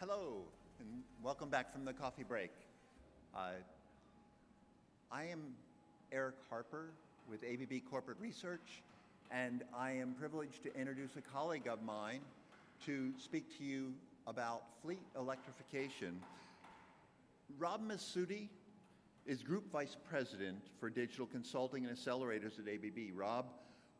Hello, and welcome back from the coffee break. I am Eric Harper with ABB Corporate Research, and I am privileged to introduce a colleague of mine to speak to you about fleet electrification. Rob Massoudi is Group Vice President for Digital Consulting and Accelerators at ABB. Rob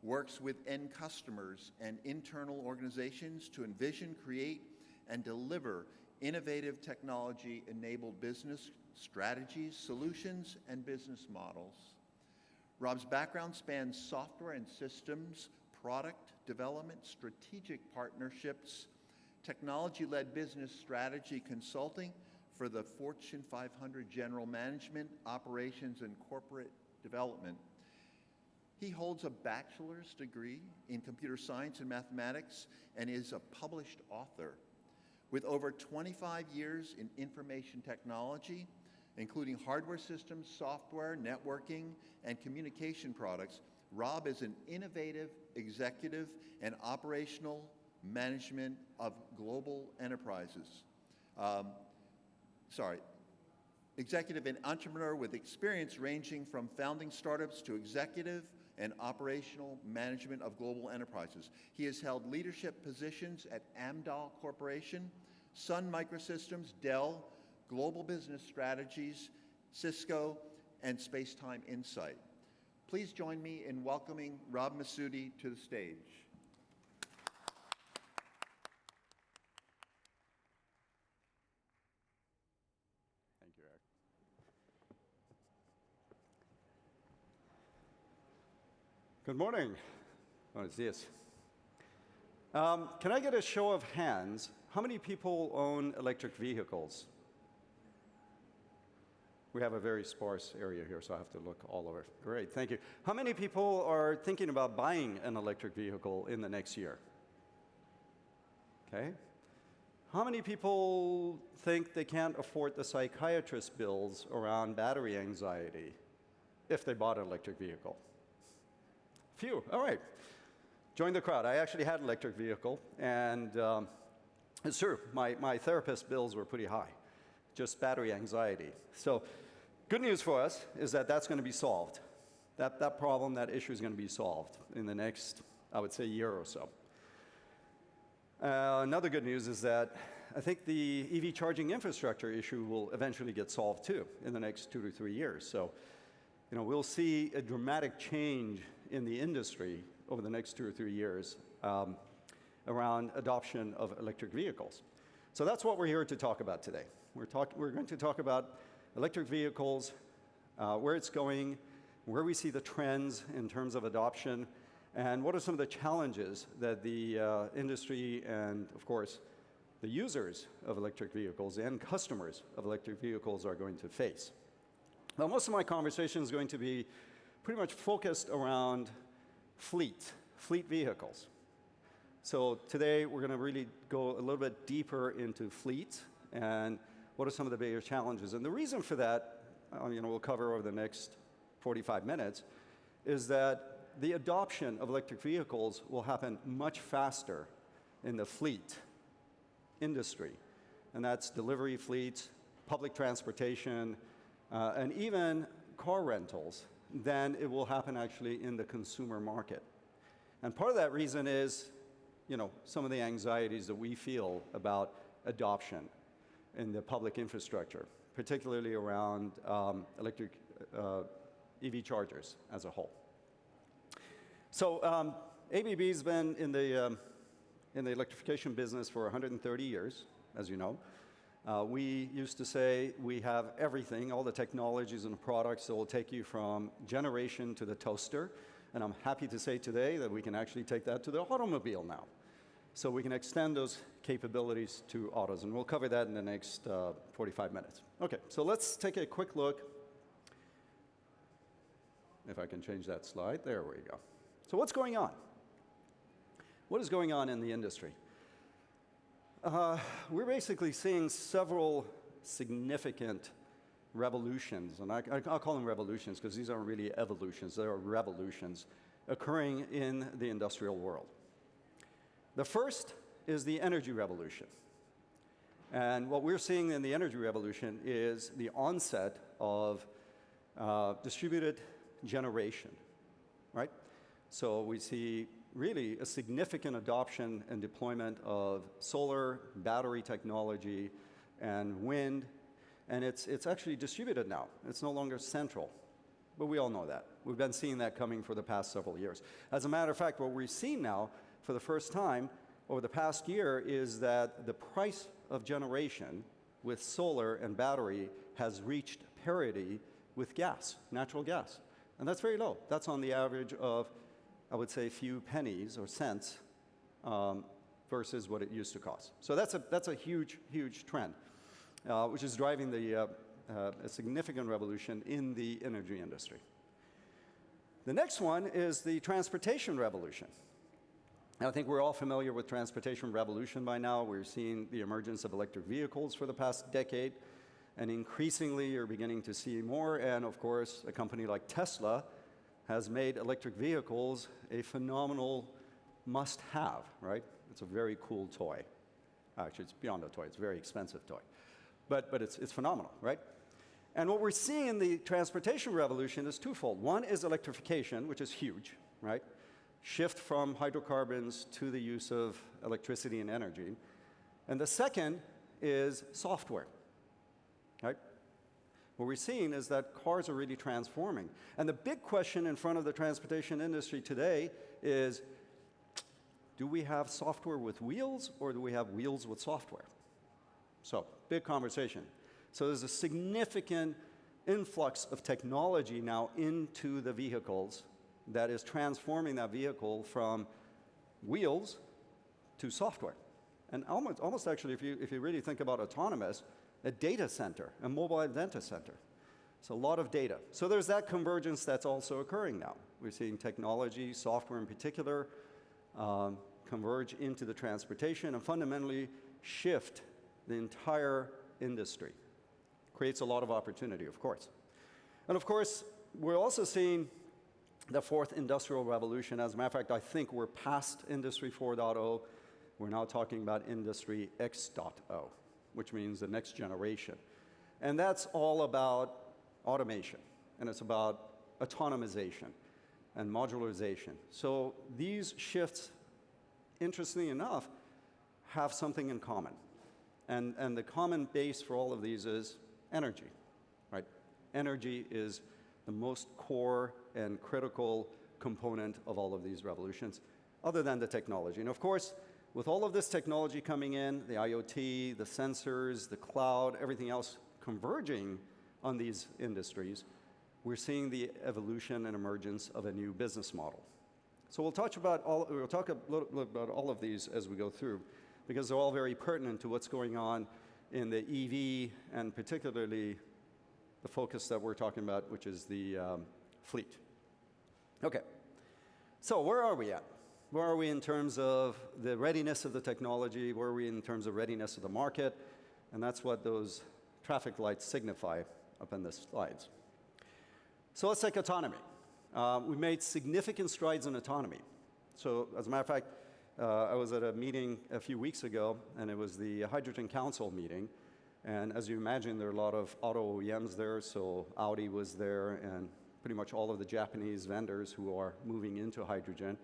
works with end customers and internal organizations to envision, create, and deliver innovative technology-enabled business strategies, solutions, and business models. Rob's background spans software and systems, product development, strategic partnerships, technology-led business strategy consulting for the Fortune 500 general management, operations, and corporate development. He holds a bachelor's degree in computer science and mathematics and is a published author. With over 25 years in information technology, including hardware systems, software, networking, and communication products, Rob is an innovative executive and operational management of global enterprises. Executive and entrepreneur with experience ranging from founding startups to executive and operational management of global enterprises. He has held leadership positions at Amdahl Corporation, Sun Microsystems, Dell, Global Business Strategies, Cisco, and Spacetime Insight. Please join me in welcoming Rob Massoudi to the stage. Thank you, Eric. Good morning. Buenos dias. Can I get a show of hands? How many people own electric vehicles? We have a very sparse area here, so I have to look all over. Great, thank you. How many people are thinking about buying an electric vehicle in the next year? Okay. How many people think they can't afford the psychiatrist bills around battery anxiety if they bought an electric vehicle? Few, all right. Join the crowd. I actually had an electric vehicle, and it's true, my therapist bills were pretty high, just battery anxiety. So good news for us is that that's going to be solved. That problem, that issue is going to be solved in the next, I would say, year or so. Another good news is that I think the EV charging infrastructure issue will eventually get solved too in the next 2 to 3 years. So, we'll see a dramatic change in the industry over the next 2 or 3 years around adoption of electric vehicles. So that's what we're here to talk about today. We're going to talk about electric vehicles, where it's going, where we see the trends in terms of adoption, and what are some of the challenges that the industry and, of course, the users of electric vehicles and customers of electric vehicles are going to face. Now, most of my conversation is going to be pretty much focused around fleet vehicles. So today, we're going to really go a little bit deeper into fleet and what are some of the bigger challenges. And the reason for that, we'll cover over the next 45 minutes, is that the adoption of electric vehicles will happen much faster in the fleet industry. And that's delivery fleets, public transportation, and even car rentals, than it will happen actually in the consumer market. And part of that reason is, some of the anxieties that we feel about adoption in the public infrastructure, particularly around electric EV chargers as a whole. So ABB's been in the electrification business for 130 years, as you know. We used to say we have everything, all the technologies and products that will take you from generation to the toaster. And I'm happy to say today that we can actually take that to the automobile now. So we can extend those capabilities to autos. And we'll cover that in the next 45 minutes. OK, so let's take a quick look. If I can change that slide. There we go. So what's going on? What is going on in the industry? We're basically seeing several significant revolutions, and I'll call them revolutions because these aren't really evolutions, they are revolutions occurring in the industrial world. The first is the energy revolution. And what we're seeing in the energy revolution is the onset of distributed generation, right? So we see really a significant adoption and deployment of solar, battery technology, and wind, and it's actually distributed now. It's no longer central, but we all know that. We've been seeing that coming for the past several years. As a matter of fact, what we're seeing now for the first time over the past year is that the price of generation with solar and battery has reached parity with gas, natural gas. And that's very low. That's on the average of, I would say, a few pennies or cents versus what it used to cost. So that's a huge, huge trend, which is driving a significant revolution in the energy industry. The next one is the transportation revolution. I think we're all familiar with transportation revolution by now. We're seeing the emergence of electric vehicles for the past decade, and increasingly you're beginning to see more. And of course, a company like Tesla has made electric vehicles a phenomenal must-have, right? It's a very cool toy. Actually, it's beyond a toy. It's a very expensive toy. But it's phenomenal, right? And what we're seeing in the transportation revolution is twofold. One is electrification, which is huge, right? Shift from hydrocarbons to the use of electricity and energy. And the second is software, right? What we're seeing is that cars are really transforming. And the big question in front of the transportation industry today is, do we have software with wheels, or do we have wheels with software? So, big conversation. So there's a significant influx of technology now into the vehicles that is transforming that vehicle from wheels to software. And almost actually, if you really think about autonomous, a data center, a mobile data center. So a lot of data. So there's that convergence that's also occurring now. We're seeing technology, software in particular, converge into the transportation and fundamentally shift the entire industry. Creates a lot of opportunity, of course. And of course, we're also seeing the fourth industrial revolution. As a matter of fact, I think we're past Industry 4.0. We're now talking about Industry X.0, which means the next generation. And that's all about automation, and it's about autonomization and modularization. So these shifts, interestingly enough, have something in common. And the common base for all of these is energy, right? Energy is the most core and critical component of all of these revolutions, other than the technology. And of course, with all of this technology coming in, the IoT, the sensors, the cloud, everything else converging on these industries, we're seeing the evolution and emergence of a new business model. So we'll talk a little about all of these as we go through, because they're all very pertinent to what's going on in the EV, and particularly the focus that we're talking about, which is the fleet. Okay, so where are we at? Where are we in terms of the readiness of the technology? Where are we in terms of readiness of the market? And that's what those traffic lights signify up in the slides. So let's take autonomy. We made significant strides in autonomy. So as a matter of fact, I was at a meeting a few weeks ago, and it was the Hydrogen Council meeting. And as you imagine, there are a lot of auto OEMs there, so Audi was there, and pretty much all of the Japanese vendors who are moving into hydrogen.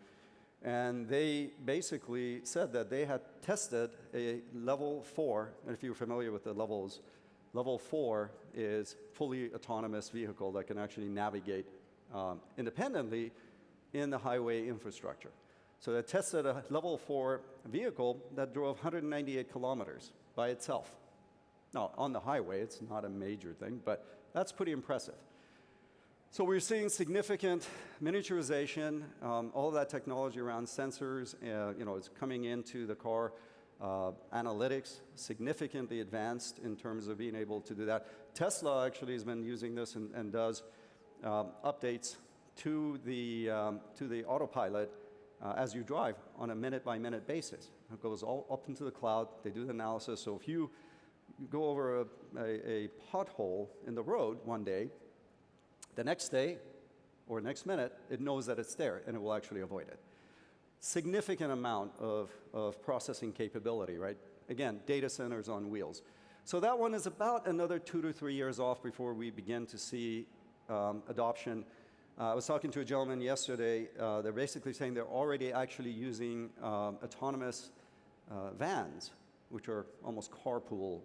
And they basically said that they had tested a level 4, and if you're familiar with the levels, level 4 is fully autonomous vehicle that can actually navigate independently in the highway infrastructure. So they tested a level 4 vehicle that drove 198 kilometers by itself. Now, on the highway, it's not a major thing, but that's pretty impressive. So we're seeing significant miniaturization, all of that technology around sensors, is coming into the car. Analytics, significantly advanced in terms of being able to do that. Tesla actually has been using this and does updates to the autopilot as you drive on a minute-by-minute basis. It goes all up into the cloud. They do the analysis. So if you go over a pothole in the road one day, the next day or next minute, it knows that it's there, and it will actually avoid it. Significant amount of processing capability, right? Again, data centers on wheels. So that one is about another 2 to 3 years off before we begin to see adoption. I was talking to a gentleman yesterday. They're basically saying they're already actually using autonomous vans, which are almost carpool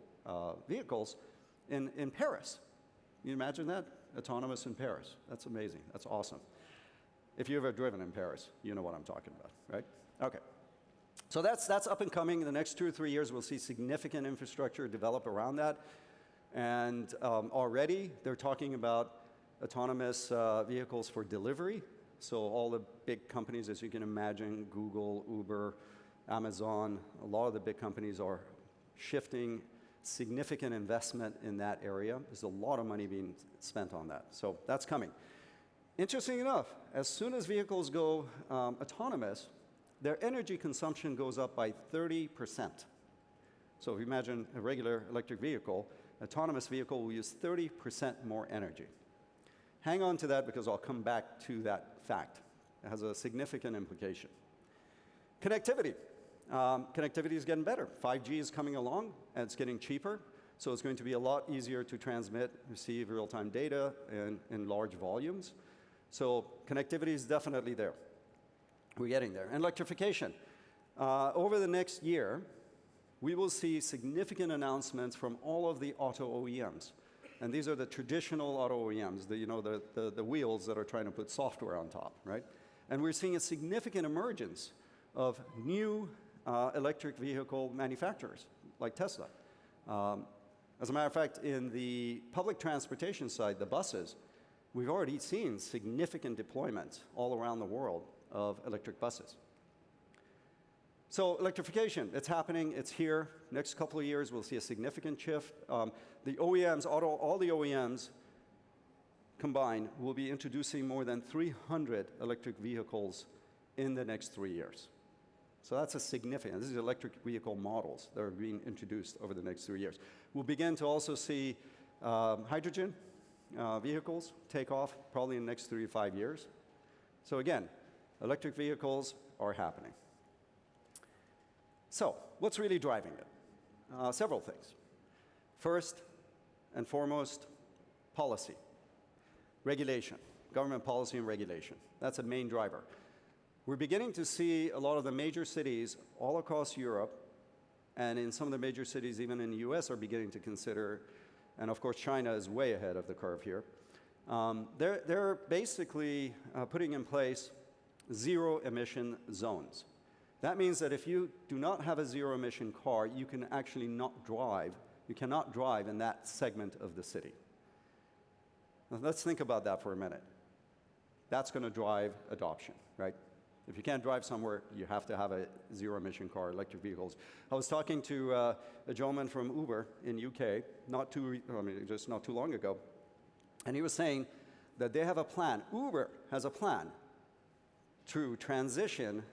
vehicles, in Paris. Can you imagine that? Autonomous in Paris. That's amazing. That's awesome. If you've ever driven in Paris, you know what I'm talking about, right? Okay. So that's up and coming. In the next 2 or 3 years, we'll see significant infrastructure develop around that. And already they're talking about autonomous vehicles for delivery. So all the big companies, as you can imagine, Google, Uber, Amazon, a lot of the big companies are shifting significant investment in that area. There's a lot of money being spent on that. So that's coming. Interesting enough, as soon as vehicles go autonomous, their energy consumption goes up by 30%. So if you imagine a regular electric vehicle, autonomous vehicle will use 30% more energy. Hang on to that because I'll come back to that fact. It has a significant implication. Connectivity. Connectivity is getting better. 5G is coming along, and it's getting cheaper, so it's going to be a lot easier to transmit, receive real-time data in large volumes. So connectivity is definitely there. We're getting there. And electrification. Over the next year, we will see significant announcements from all of the auto OEMs. And these are the traditional auto OEMs, the wheels that are trying to put software on top, right? And we're seeing a significant emergence of new electric vehicle manufacturers, like Tesla. As a matter of fact, in the public transportation side, the buses, we've already seen significant deployments all around the world of electric buses. So electrification, it's happening, it's here. Next couple of years, we'll see a significant shift. The OEMs, all the OEMs combined, will be introducing more than 300 electric vehicles in the next 3 years. So that's a significant, this is electric vehicle models that are being introduced over the next 3 years. We'll begin to also see hydrogen vehicles take off probably in the next 3 to 5 years. So again, electric vehicles are happening. So what's really driving it? Several things. First and foremost, policy, regulation, government policy and regulation. That's a main driver. We're beginning to see a lot of the major cities all across Europe, and in some of the major cities even in the US are beginning to consider, and of course China is way ahead of the curve here. They're basically putting in place zero emission zones. That means that if you do not have a zero emission car, you can actually not drive. You cannot drive in that segment of the city. Now, let's think about that for a minute. That's going to drive adoption, right? If you can't drive somewhere, you have to have a zero emission car, electric vehicles. I was talking to a gentleman from Uber in UK, just not too long ago, and he was saying that they have a plan. Uber has a plan to transition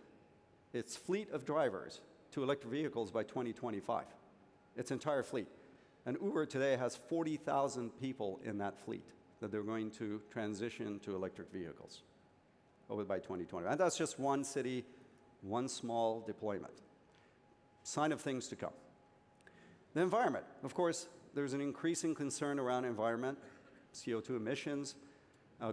its fleet of drivers to electric vehicles by 2025, its entire fleet. And Uber today has 40,000 people in that fleet that they're going to transition to electric vehicles over by 2020. And that's just one city, one small deployment. Sign of things to come. The environment. Of course, there's an increasing concern around environment, CO2 emissions.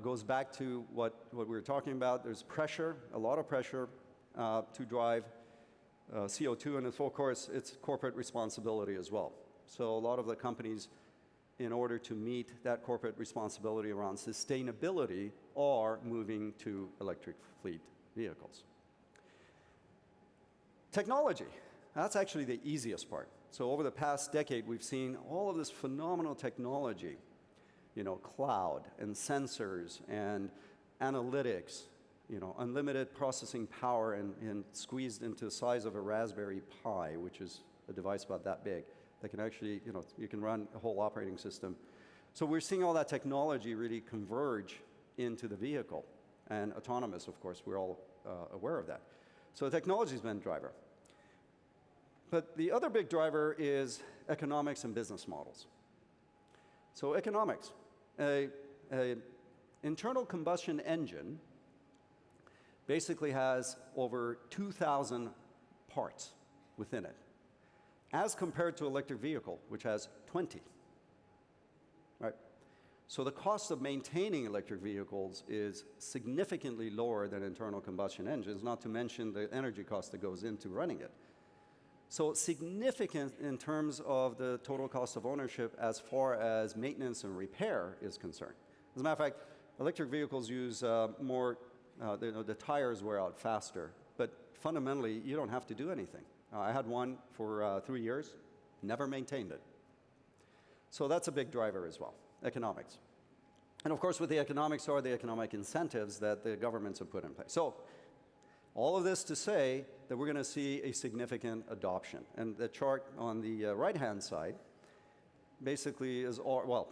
Goes back to what we were talking about. There's pressure, a lot of pressure to drive CO2, and of course, it's corporate responsibility as well. So a lot of the companies, in order to meet that corporate responsibility around sustainability, are moving to electric fleet vehicles. Technology, that's actually the easiest part. So over the past decade, we've seen all of this phenomenal technology, cloud and sensors and analytics, unlimited processing power and squeezed into the size of a Raspberry Pi, which is a device about that big, that can actually, you can run a whole operating system. So we're seeing all that technology really converge into the vehicle. And autonomous, of course, we're all aware of that. So technology's been a driver. But the other big driver is economics and business models. So economics, an internal combustion engine basically has over 2,000 parts within it. as compared to electric vehicle, which has 20. Right? So the cost of maintaining electric vehicles is significantly lower than internal combustion engines, not to mention the energy cost that goes into running it. So significant in terms of the total cost of ownership as far as maintenance and repair is concerned. As a matter of fact, electric vehicles use more, the tires wear out faster, but fundamentally, you don't have to do anything. I had one for 3 years, never maintained it. So that's a big driver as well, economics. And of course, with the economics are the economic incentives that the governments have put in place. So all of this to say that we're going to see a significant adoption. And the chart on the right-hand side basically is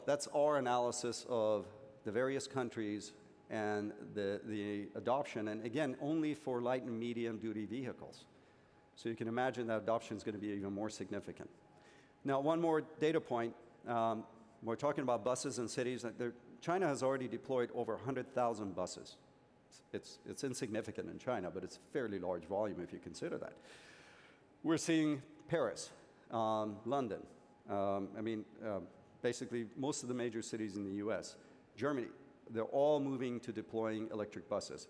that's our analysis of the various countries and the adoption, and again, only for light and medium duty vehicles. So you can imagine that adoption is going to be even more significant. Now, one more data point. We're talking about buses in cities. China has already deployed over 100,000 buses. It's insignificant in China, but it's a fairly large volume if you consider that. We're seeing Paris, London, basically most of the major cities in the US, Germany, they're all moving to deploying electric buses.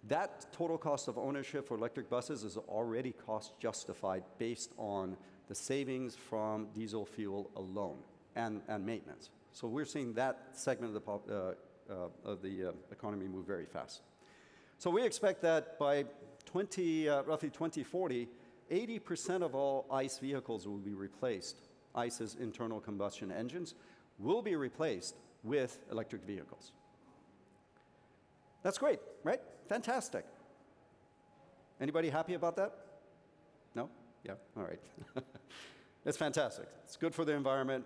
That total cost of ownership for electric buses is already cost justified based on the savings from diesel fuel alone and maintenance. So we're seeing that segment of the economy move very fast. So we expect that by roughly 2040, 80% of all ICE vehicles will be replaced. ICE's internal combustion engines will be replaced with electric vehicles. That's great, right? Fantastic. Anybody happy about that? No? Yeah, all right. It's fantastic. It's good for the environment.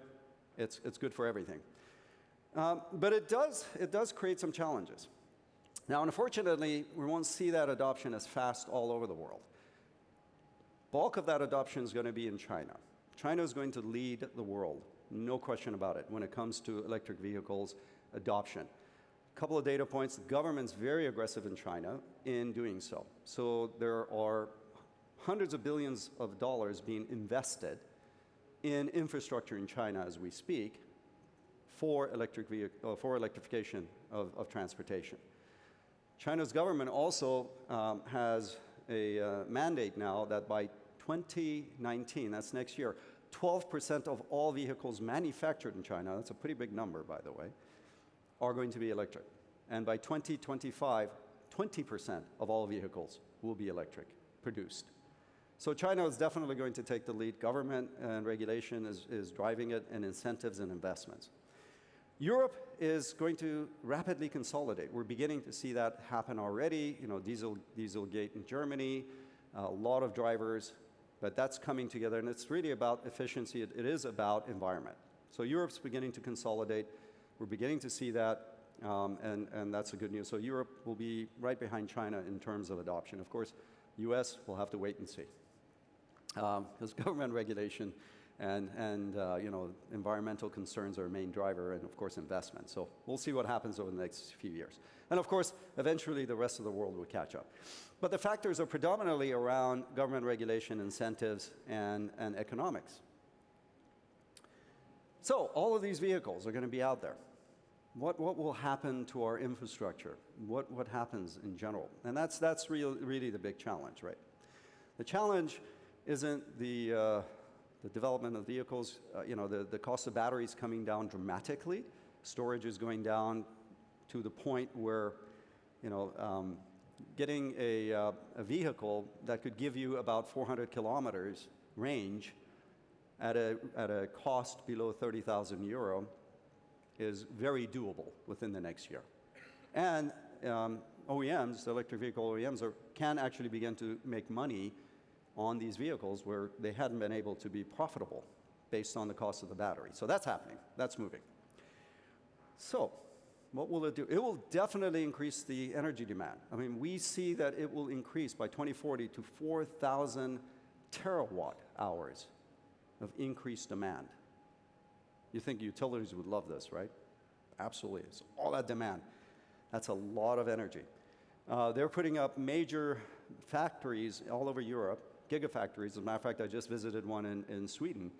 It's good for everything. But it does create some challenges. Now, unfortunately, we won't see that adoption as fast all over the world. Bulk of that adoption is going to be in China. China is going to lead the world, no question about it, when it comes to electric vehicles adoption. A couple of data points. The government's very aggressive in China in doing so. So there are hundreds of billions of dollars being invested in infrastructure in China as we speak for electrification of transportation. China's government also has a mandate now that by 2019, that's next year, 12% of all vehicles manufactured in China, that's a pretty big number, by the way, are going to be electric. And by 2025, 20% of all vehicles will be electric, produced. So China is definitely going to take the lead. Government and regulation is driving it, and incentives and investments. Europe is going to rapidly consolidate. We're beginning to see that happen already. You know, Dieselgate in Germany, a lot of drivers, but that's coming together, and it's really about efficiency. It is about environment. So Europe's beginning to consolidate. We're beginning to see that, and that's the good news. So Europe will be right behind China in terms of adoption. Of course, US will have to wait and see. Because government regulation and environmental concerns are a main driver, and of course investment. So we'll see what happens over the next few years. And of course, eventually the rest of the world will catch up. But the factors are predominantly around government regulation, incentives, and economics. So all of these vehicles are going to be out there. What will happen to our infrastructure? What happens in general? And that's really the big challenge, right? The challenge isn't the development of vehicles. The cost of batteries coming down dramatically. Storage is going down to the point where, getting a vehicle that could give you about 400 kilometers range at a cost below 30,000 euro is very doable within the next year. And OEMs, the electric vehicle OEMs, can actually begin to make money on these vehicles where they hadn't been able to be profitable based on the cost of the battery. So that's happening. That's moving. So what will it do? It will definitely increase the energy demand. I mean, we see that it will increase by 2040 to 4,000 terawatt hours of increased demand. You think utilities would love this, right? Absolutely. It's all that demand. That's a lot of energy. They're putting up major factories all over Europe gigafactories. As a matter of fact, I just visited one in Sweden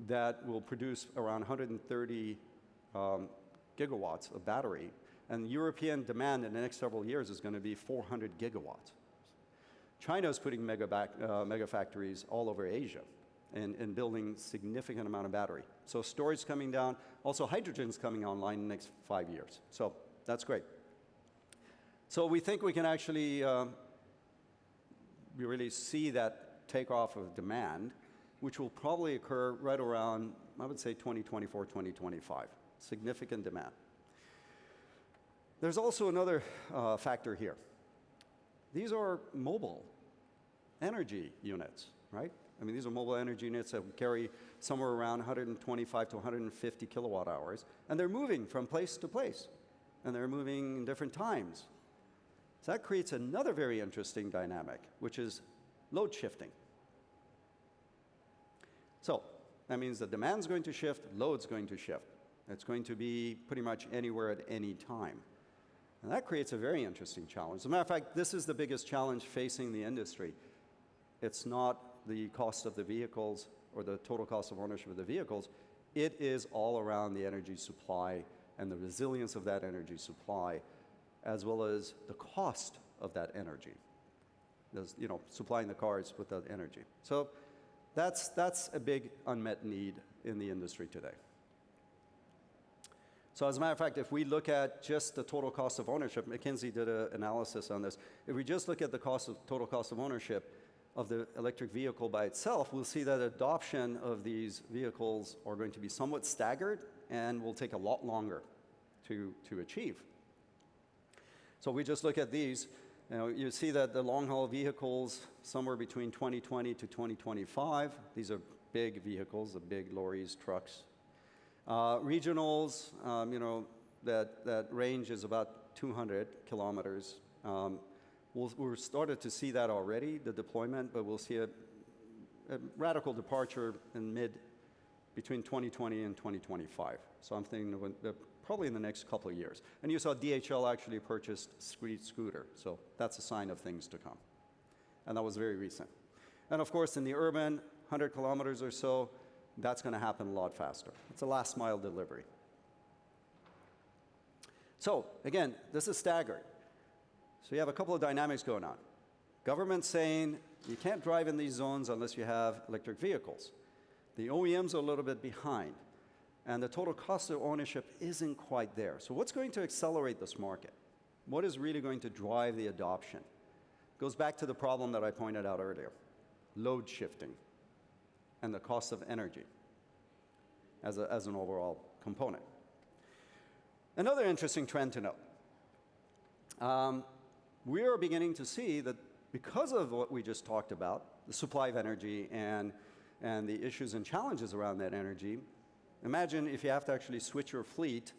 that will produce around 130 gigawatts of battery. And European demand in the next several years is going to be 400 gigawatts. China is putting mega factories all over Asia and building significant amount of battery. So storage coming down. Also, hydrogen's coming online in the next 5 years. So that's great. So we think we can actually we really see that takeoff of demand, which will probably occur right around, I would say, 2024, 2025. Significant demand. There's also another factor here. These are mobile energy units, right? I mean, these are mobile energy units that carry somewhere around 125 to 150 kilowatt hours, and they're moving from place to place, and they're moving in different times. So that creates another very interesting dynamic, which is load shifting. So that means the demand's going to shift, load's going to shift. It's going to be pretty much anywhere at any time. And that creates a very interesting challenge. As a matter of fact, this is the biggest challenge facing the industry. It's not the cost of the vehicles or the total cost of ownership of the vehicles. It is all around the energy supply and the resilience of that energy supply, as well as the cost of that energy. There's, supplying the cars with that energy. So that's a big unmet need in the industry today. So as a matter of fact, if we look at just the total cost of ownership, McKinsey did an analysis on this. If we just look at the total cost of ownership of the electric vehicle by itself, we'll see that adoption of these vehicles are going to be somewhat staggered and will take a lot longer to achieve. So we just look at these. You see that the long-haul vehicles, somewhere between 2020 to 2025, these are big vehicles, the big lorries, trucks. Regionals, that range is about 200 kilometers. We're started to see that already, the deployment, but we'll see a radical departure between 2020 and 2025. So I'm thinking probably in the next couple of years. And you saw DHL actually purchased Street Scooter, so that's a sign of things to come. And that was very recent. And of course, in the urban, 100 kilometers or so, that's going to happen a lot faster. It's a last mile delivery. So again, this is staggered. So you have a couple of dynamics going on. Government saying you can't drive in these zones unless you have electric vehicles. The OEMs are a little bit behind, and the total cost of ownership isn't quite there. So what's going to accelerate this market? What is really going to drive the adoption? It goes back to the problem that I pointed out earlier, load shifting and the cost of energy as an overall component. Another interesting trend to note. We are beginning to see that because of what we just talked about, the supply of energy and the issues and challenges around that energy, imagine if you have to actually switch your fleet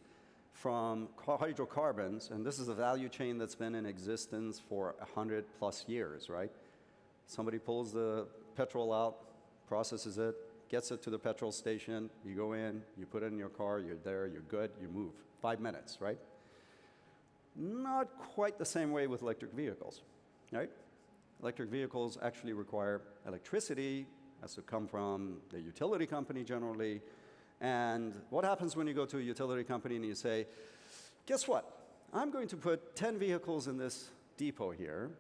from hydrocarbons, and this is a value chain that's been in existence for 100 plus years, right? Somebody pulls the petrol out, processes it, gets it to the petrol station, you go in, you put it in your car, you're there, you're good, you move. 5 minutes, right? Not quite the same way with electric vehicles, right? Electric vehicles actually require electricity, has to come from the utility company generally. And what happens when you go to a utility company and you say, guess what? I'm going to put 10 vehicles in this depot here,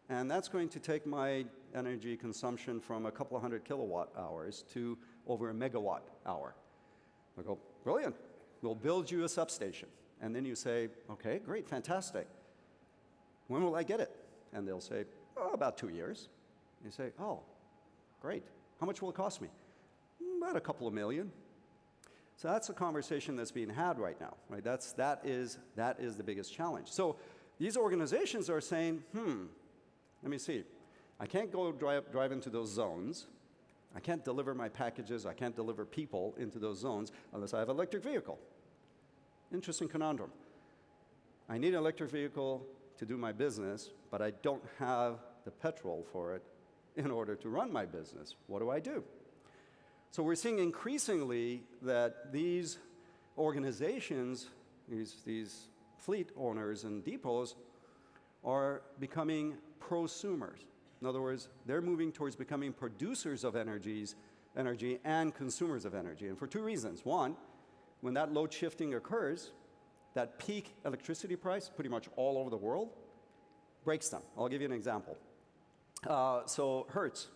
and that's going to take my energy consumption from a couple of hundred kilowatt hours to over a megawatt hour. I go, brilliant. We'll build you a substation. And then you say, okay, great, fantastic. When will I get it? And they'll say, oh, about 2 years. You say, oh, great. How much will it cost me? About a couple of million. So that's a conversation that's being had right now, right? That is the biggest challenge. So these organizations are saying, let me see. I can't go drive into those zones. I can't deliver my packages. I can't deliver people into those zones unless I have an electric vehicle. Interesting conundrum. I need an electric vehicle to do my business, but I don't have the petrol for it in order to run my business. What do I do? So we're seeing increasingly that these organizations, these fleet owners and depots, are becoming prosumers. In other words, they're moving towards becoming producers of energy and consumers of energy. And for two reasons. One, when that load shifting occurs, that peak electricity price, pretty much all over the world, breaks them. I'll give you an example. So Hertz.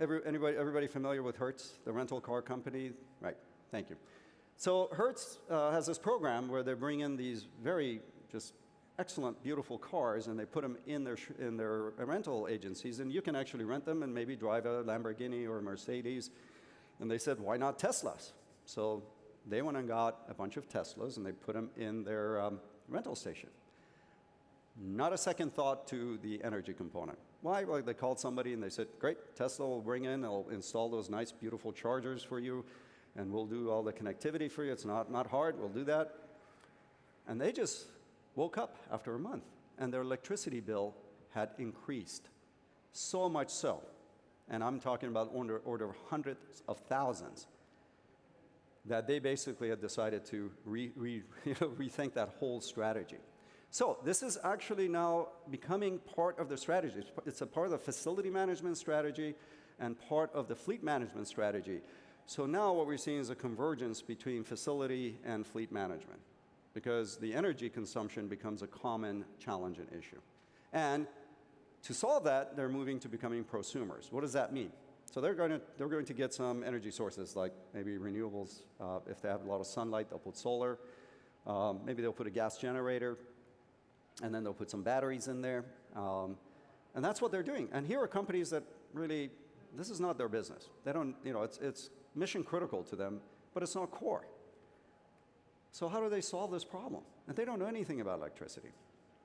Everybody familiar with Hertz, the rental car company? Right, thank you. So Hertz has this program where they bring in these very just excellent, beautiful cars, and they put them in their rental agencies, and you can actually rent them and maybe drive a Lamborghini or a Mercedes. And they said, why not Teslas? So they went and got a bunch of Teslas, and they put them in their rental station. Not a second thought to the energy component. Why? Well, they called somebody, and they said, great, Tesla will bring in, they'll install those nice, beautiful chargers for you, and we'll do all the connectivity for you. It's not hard, we'll do that. And they just woke up after a month, and their electricity bill had increased. So much so, and I'm talking about order of hundreds of thousands, that they basically had decided to rethink that whole strategy. So this is actually now becoming part of the strategy. It's a part of the facility management strategy and part of the fleet management strategy. So now what we're seeing is a convergence between facility and fleet management, because the energy consumption becomes a common challenge and issue. And to solve that, they're moving to becoming prosumers. What does that mean? So they're going to get some energy sources, like maybe renewables. If they have a lot of sunlight, they'll put solar. Maybe they'll put a gas generator, and then they'll put some batteries in there. And that's what they're doing. And here are companies that really, this is not their business. They don't, it's mission critical to them, but it's not core. So how do they solve this problem? And they don't know anything about electricity,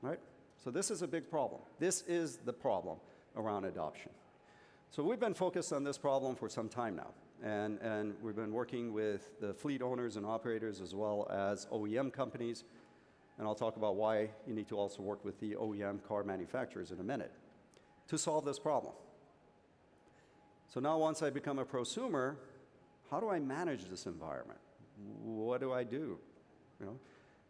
right? So this is a big problem. This is the problem around adoption. So we've been focused on this problem for some time now. And we've been working with the fleet owners and operators as well as OEM companies. And I'll talk about why you need to also work with the OEM car manufacturers in a minute to solve this problem. So now once I become a prosumer, how do I manage this environment? What do I do?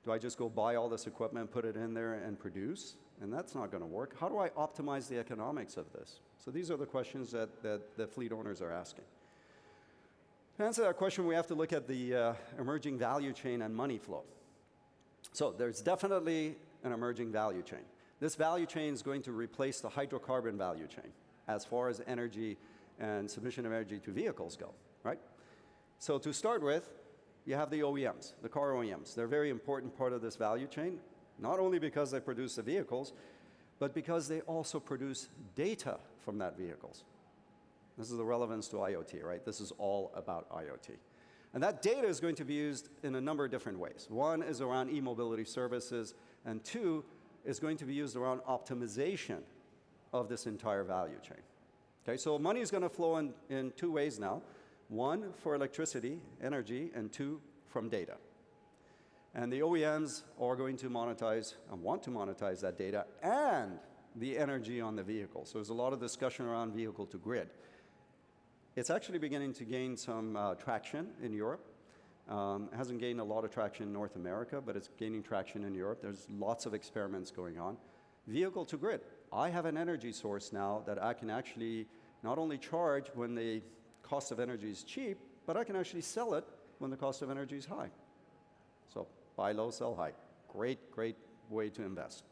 Do I just go buy all this equipment, put it in there, and produce? And that's not going to work. How do I optimize the economics of this? So these are the questions that the fleet owners are asking. To answer that question, we have to look at the emerging value chain and money flow. So there's definitely an emerging value chain. This value chain is going to replace the hydrocarbon value chain as far as energy and submission of energy to vehicles go, right? So to start with, you have the OEMs, the car OEMs. They're a very important part of this value chain, not only because they produce the vehicles, but because they also produce data from that vehicles. This is the relevance to IoT, right? This is all about IoT. And that data is going to be used in a number of different ways. One is around e-mobility services, and two is going to be used around optimization of this entire value chain. Okay, so money is going to flow in two ways now. One, for electricity, energy, and two, from data. And the OEMs are going to monetize and want to monetize that data and the energy on the vehicle. So there's a lot of discussion around vehicle to grid. It's actually beginning to gain some traction in Europe. It hasn't gained a lot of traction in North America, but it's gaining traction in Europe. There's lots of experiments going on. Vehicle to grid. I have an energy source now that I can actually not only charge when the cost of energy is cheap, but I can actually sell it when the cost of energy is high. So buy low, sell high. Great way to invest.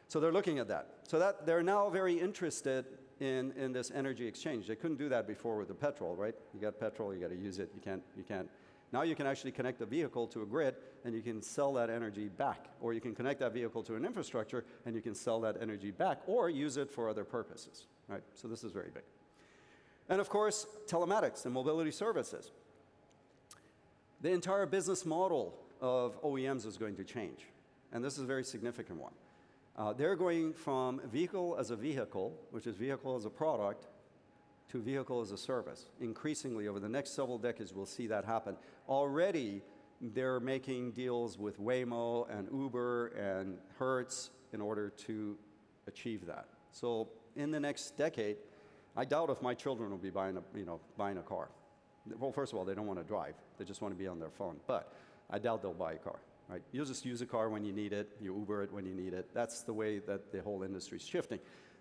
So they're looking at that. So that they're now very interested in this energy exchange. They couldn't do that before with the petrol, right? You got petrol, you got to use it. You can't. Now you can actually connect the vehicle to a grid, and you can sell that energy back. Or you can connect that vehicle to an infrastructure, and you can sell that energy back, or use it for other purposes, right? So this is very big. And of course, telematics and mobility services. The entire business model of OEMs is going to change, and this is a very significant one. They're going from vehicle as a vehicle, which is vehicle as a product, to vehicle as a service. Increasingly, over the next several decades, we'll see that happen. Already, they're making deals with Waymo and Uber and Hertz in order to achieve that. So in the next decade, I doubt if my children will be buying a car. Well, first of all, they don't want to drive. They just want to be on their phone. But I doubt they'll buy a car. Right? You'll just use a car when you need it. You Uber it when you need it. That's the way that the whole industry is shifting.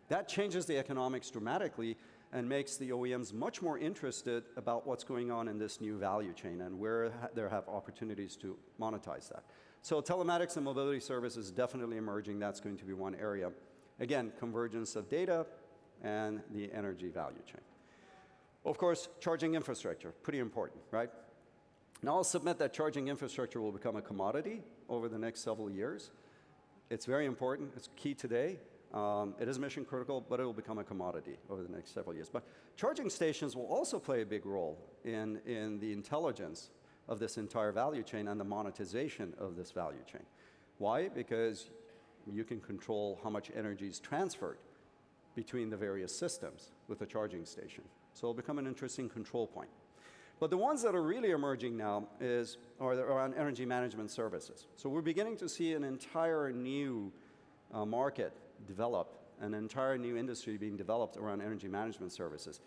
That changes the economics dramatically and makes the OEMs much more interested about what's going on in this new value chain and where there have opportunities to monetize that. So telematics and mobility service is definitely emerging. That's going to be one area. Again, convergence of data and the energy value chain. Of course, charging infrastructure, pretty important, right? Now I'll submit that charging infrastructure will become a commodity over the next several years. It's very important, it's key today. It is mission critical, but it will become a commodity over the next several years. But charging stations will also play a big role in the intelligence of this entire value chain and the monetization of this value chain. Why? Because you can control how much energy is transferred between the various systems with a charging station. So it'll become an interesting control point. But the ones that are really emerging now are around energy management services. So we're beginning to see an entire new market develop, an entire new industry being developed around energy management services.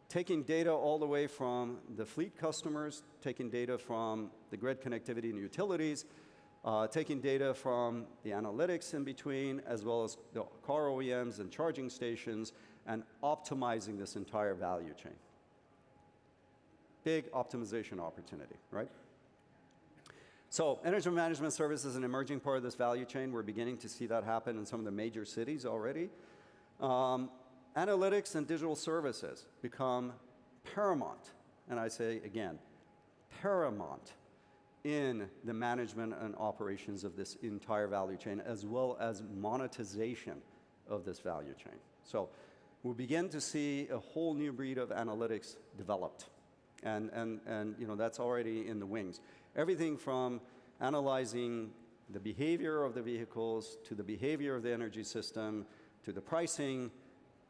Taking data all the way from the fleet customers, taking data from the grid connectivity and utilities, taking data from the analytics in between, as well as the car OEMs and charging stations, and optimizing this entire value chain. Big optimization opportunity, right? So energy management service is an emerging part of this value chain. We're beginning to see that happen in some of the major cities already. Analytics and digital services become paramount, and I say again, paramount in the management and operations of this entire value chain, as well as monetization of this value chain. So we'll begin to see a whole new breed of analytics developed. And you know, that's already in the wings. Everything from analyzing the behavior of the vehicles, to the behavior of the energy system, to the pricing,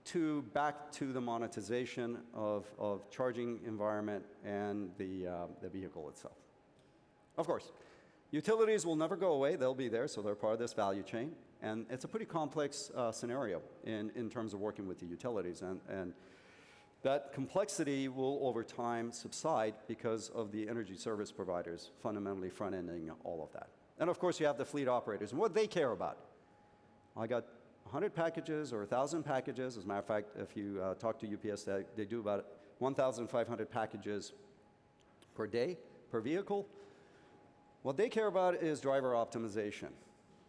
to back to the monetization of charging environment and the vehicle itself. Of course, utilities will never go away. They'll be there, so they're part of this value chain. And it's a pretty complex scenario in terms of working with the utilities. And that complexity will, over time, subside because of the energy service providers fundamentally front-ending all of that. And of course, you have the fleet operators and what they care about. I got 100 packages or 1,000 packages. As a matter of fact, if you talk to UPS, they do about 1,500 packages per day, per vehicle. What they care about is driver optimization.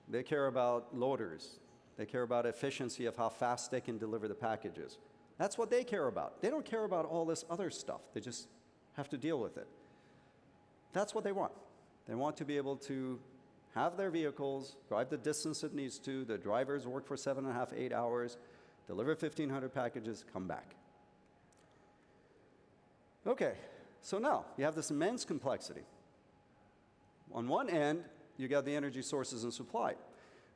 They care about loaders. They care about efficiency of how fast they can deliver the packages. That's what they care about. They don't care about all this other stuff. They just have to deal with it. That's what they want. They want to be able to have their vehicles, drive the distance it needs to, the drivers work for 7.5, 8 hours, deliver 1,500 packages, come back. Okay, so now you have this immense complexity. On one end, you got the energy sources and supply,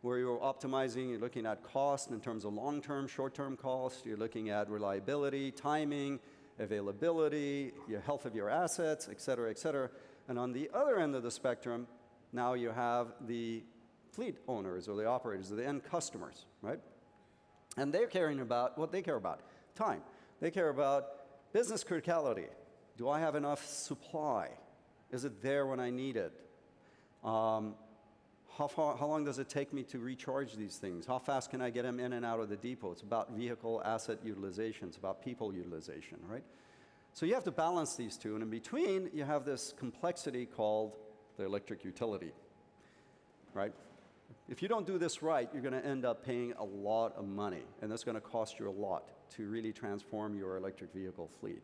where you're optimizing, you're looking at cost in terms of long-term, short-term cost, you're looking at reliability, timing, availability, your health of your assets, et cetera, et cetera. And on the other end of the spectrum, now you have the fleet owners or the operators or the end customers, right? And they're caring about what they care about, time. They care about business criticality. Do I have enough supply? Is it there when I need it? How long does it take me to recharge these things? How fast can I get them in and out of the depot? It's about vehicle asset utilization. It's about people utilization, right? So you have to balance these two. And in between, you have this complexity called the electric utility, right? If you don't do this right, you're going to end up paying a lot of money. And that's going to cost you a lot to really transform your electric vehicle fleet.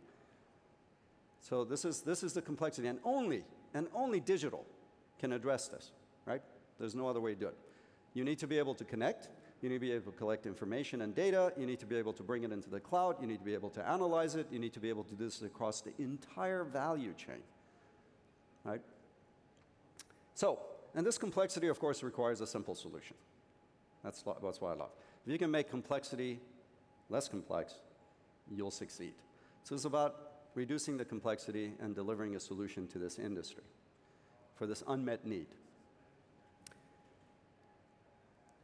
So this is the complexity. And only digital can address this, right? There's no other way to do it. You need to be able to connect. You need to be able to collect information and data. You need to be able to bring it into the cloud. You need to be able to analyze it. You need to be able to do this across the entire value chain, right? So, and this complexity, of course, requires a simple solution. That's what I love. If you can make complexity less complex, you'll succeed. So it's about reducing the complexity and delivering a solution to this industry for this unmet need.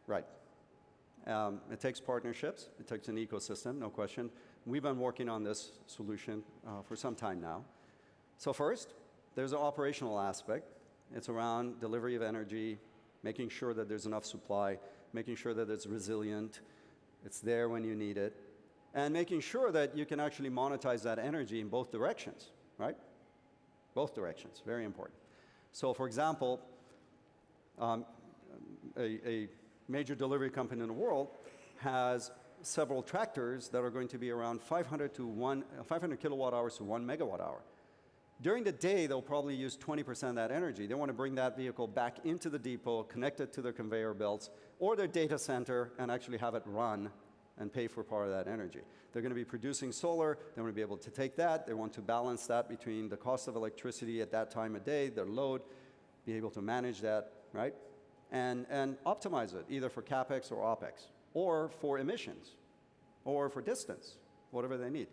Right. It takes partnerships. It takes an ecosystem, no question. We've been working on this solution for some time now. So first, there's an operational aspect. It's around delivery of energy, making sure that there's enough supply, making sure that it's resilient, It's there when you need it. And making sure that you can actually monetize that energy in both directions, right? Both directions, very important. So for example, a major delivery company in the world has several tractors that are going to be around 500 kilowatt hours to 1 megawatt hour. During the day, they'll probably use 20% of that energy. They want to bring that vehicle back into the depot, connect it to their conveyor belts or their data center, and actually have it run and pay for part of that energy. They're going to be producing solar. They want to be able to take that. They want to balance that between the cost of electricity at that time of day, their load, be able to manage that, right? And optimize it, either for CapEx or OpEx, or for emissions, or for distance, whatever they need.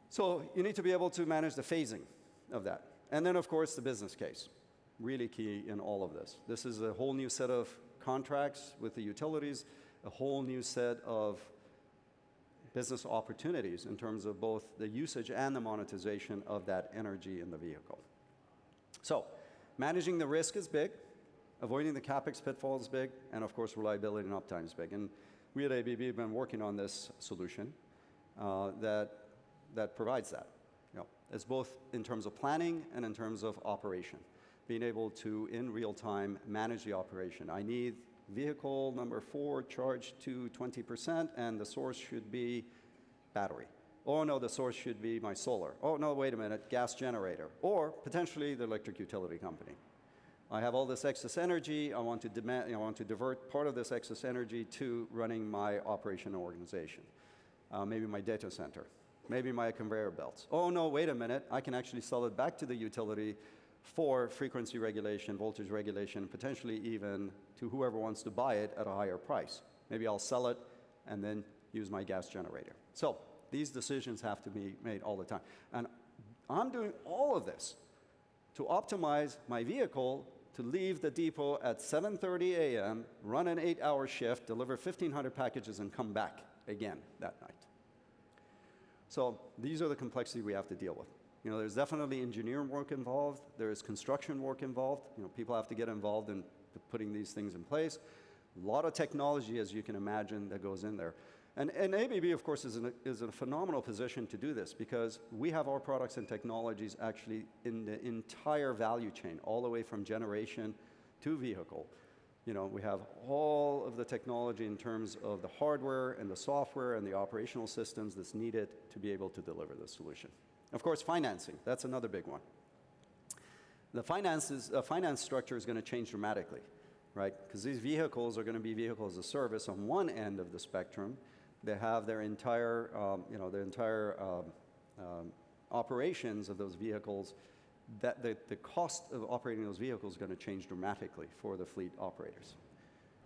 So you need to be able to manage the phasing of that. And then, of course, the business case, really key in all of this. This is a whole new set of contracts with the utilities, a whole new set of business opportunities in terms of both the usage and the monetization of that energy in the vehicle. So managing the risk is big, avoiding the CapEx pitfall is big, and of course reliability and uptime is big. And we at ABB have been working on this solution that provides that. You know, it's both in terms of planning and in terms of operation, being able to, in real time, manage the operation. I need vehicle number 4 charged to 20%, and the source should be battery. Oh no, the source should be my solar. Oh no, wait a minute, gas generator. Or potentially the electric utility company. I have all this excess energy, I want to divert part of this excess energy to running my operation organization. Maybe my data center, maybe my conveyor belts. Oh no, wait a minute, I can actually sell it back to the utility for frequency regulation, voltage regulation, potentially even to whoever wants to buy it at a higher price. Maybe I'll sell it and then use my gas generator. So these decisions have to be made all the time. And I'm doing all of this to optimize my vehicle to leave the depot at 7:30 a.m., run an 8-hour shift, deliver 1,500 packages, and come back again that night. So these are the complexities we have to deal with. You know, there's definitely engineering work involved. There's construction work involved. You know, people have to get involved in putting these things in place. A lot of technology, as you can imagine, that goes in there. And ABB, of course, is in a phenomenal position to do this because we have our products and technologies actually in the entire value chain, all the way from generation to vehicle. You know, we have all of the technology in terms of the hardware and the software and the operational systems that's needed to be able to deliver the solution. Of course, financing, that's another big one. The finance structure is going to change dramatically, right? Because these vehicles are going to be vehicles as a service on one end of the spectrum. They have their entire, operations of those vehicles. That the cost of operating those vehicles is going to change dramatically for the fleet operators.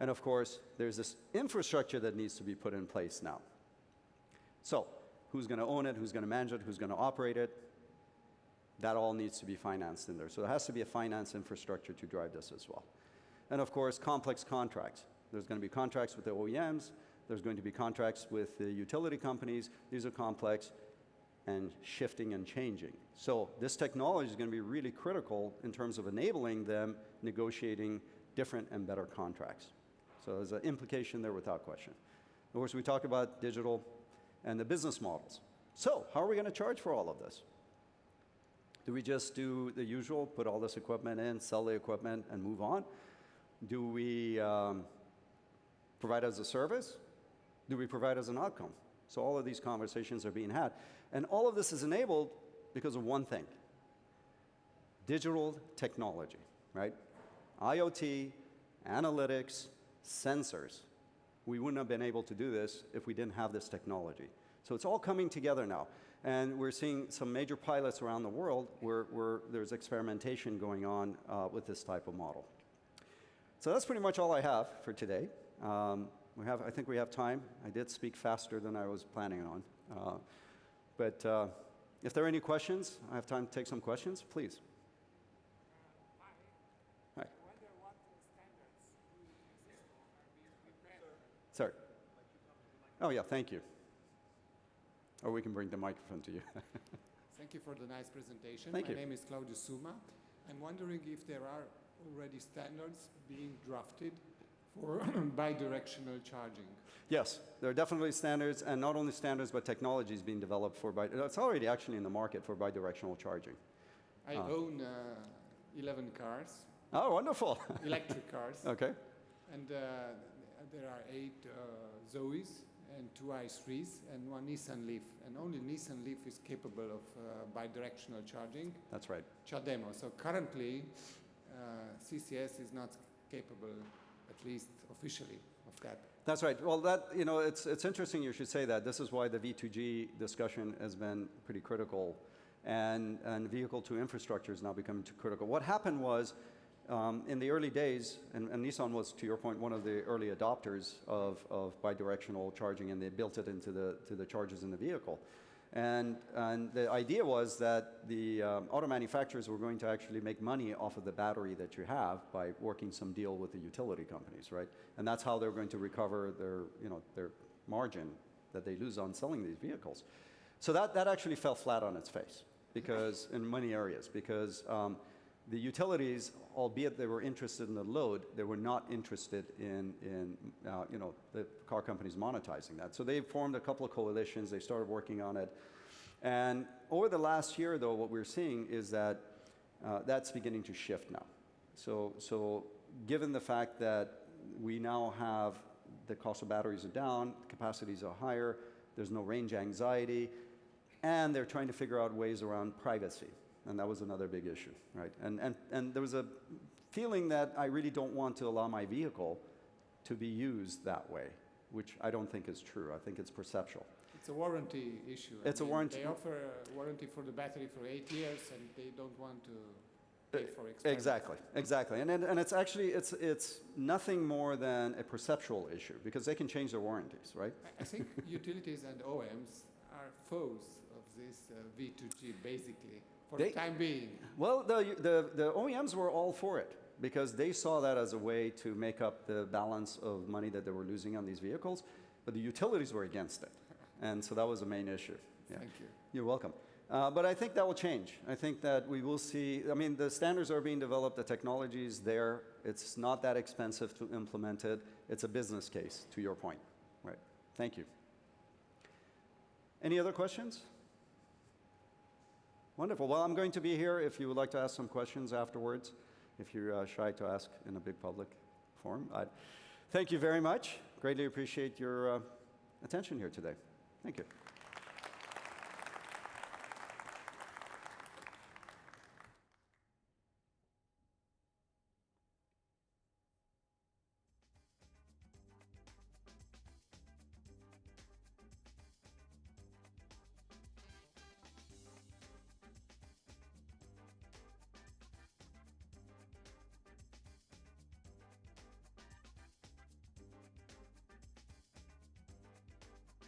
And of course, there's this infrastructure that needs to be put in place now. So who's going to own it? Who's going to manage it? Who's going to operate it? That all needs to be financed in there. So there has to be a finance infrastructure to drive this as well. And of course, complex contracts. There's going to be contracts with the OEMs. There's going to be contracts with the utility companies. These are complex and shifting and changing. So this technology is going to be really critical in terms of enabling them negotiating different and better contracts. So there's an implication there without question. Of course, we talk about digital and the business models. So how are we going to charge for all of this? Do we just do the usual, put all this equipment in, sell the equipment, and move on? Do we provide as a service? Do we provide as an outcome? So all of these conversations are being had. And all of this is enabled because of one thing: digital technology, right? IoT, analytics, sensors. We wouldn't have been able to do this if we didn't have this technology. So it's all coming together now. And we're seeing some major pilots around the world where there's experimentation going on with this type of model. So that's pretty much all I have for today. I think we have time. I did speak faster than I was planning on. But if there are any questions, I have time to take some questions, please. Hi. I wonder what standards exist or are being prepared. Sorry. Oh, yeah, thank you. Or we can bring the microphone to you. Thank you for the nice presentation. Thank you. My name is Claudio Suma. I'm wondering if there are already standards being drafted for bidirectional charging. Yes, there are definitely standards, and not only standards, but technologies being developed for it's already actually in the market for bidirectional charging. I own 11 cars, Oh, wonderful. electric cars, Okay. and there are 8 Zoes and 2 i3s and 1 Nissan Leaf, and only Nissan Leaf is capable of bidirectional charging. That's right. CHAdeMO. So currently, CCS is not capable, at least officially, of that. That's right. Well, it's interesting you should say that. This is why the V2G discussion has been pretty critical, and vehicle to infrastructure is now becoming too critical. What happened was, in the early days, and Nissan was, to your point, one of the early adopters of bidirectional charging, and they built it into the chargers in the vehicle. And the idea was that the auto manufacturers were going to actually make money off of the battery that you have by working some deal with the utility companies, right? And that's how they're going to recover their margin that they lose on selling these vehicles. So that actually fell flat on its face, because in many areas, because the utilities, albeit they were interested in the load, they were not interested in the car companies monetizing that. So they formed a couple of coalitions. They started working on it. And over the last year, though, what we're seeing is that that's beginning to shift now. So given the fact that we now have the cost of batteries are down, capacities are higher, there's no range anxiety, and they're trying to figure out ways around privacy. And that was another big issue, right? And there was a feeling that I really don't want to allow my vehicle to be used that way, which I don't think is true. I think it's perceptual. It's a warranty issue. It's a warranty. They offer a warranty for the battery for 8 years, and they don't want to pay for expenses. Exactly. And it's actually, it's nothing more than a perceptual issue, because they can change their warranties, right? I think utilities and OEMs are foes of this V2G, basically, for the time being. Well, the OEMs were all for it, because they saw that as a way to make up the balance of money that they were losing on these vehicles, but the utilities were against it. And so that was the main issue. Yeah. Thank you. You're welcome. But I think that will change. I think that we will see, I mean, the standards are being developed, the technology is there. It's not that expensive to implement it. It's a business case, to your point. Right. Thank you. Any other questions? Wonderful. Well, I'm going to be here if you would like to ask some questions afterwards, if you're shy to ask in a big public forum. Thank you very much. Greatly appreciate your attention here today. Thank you.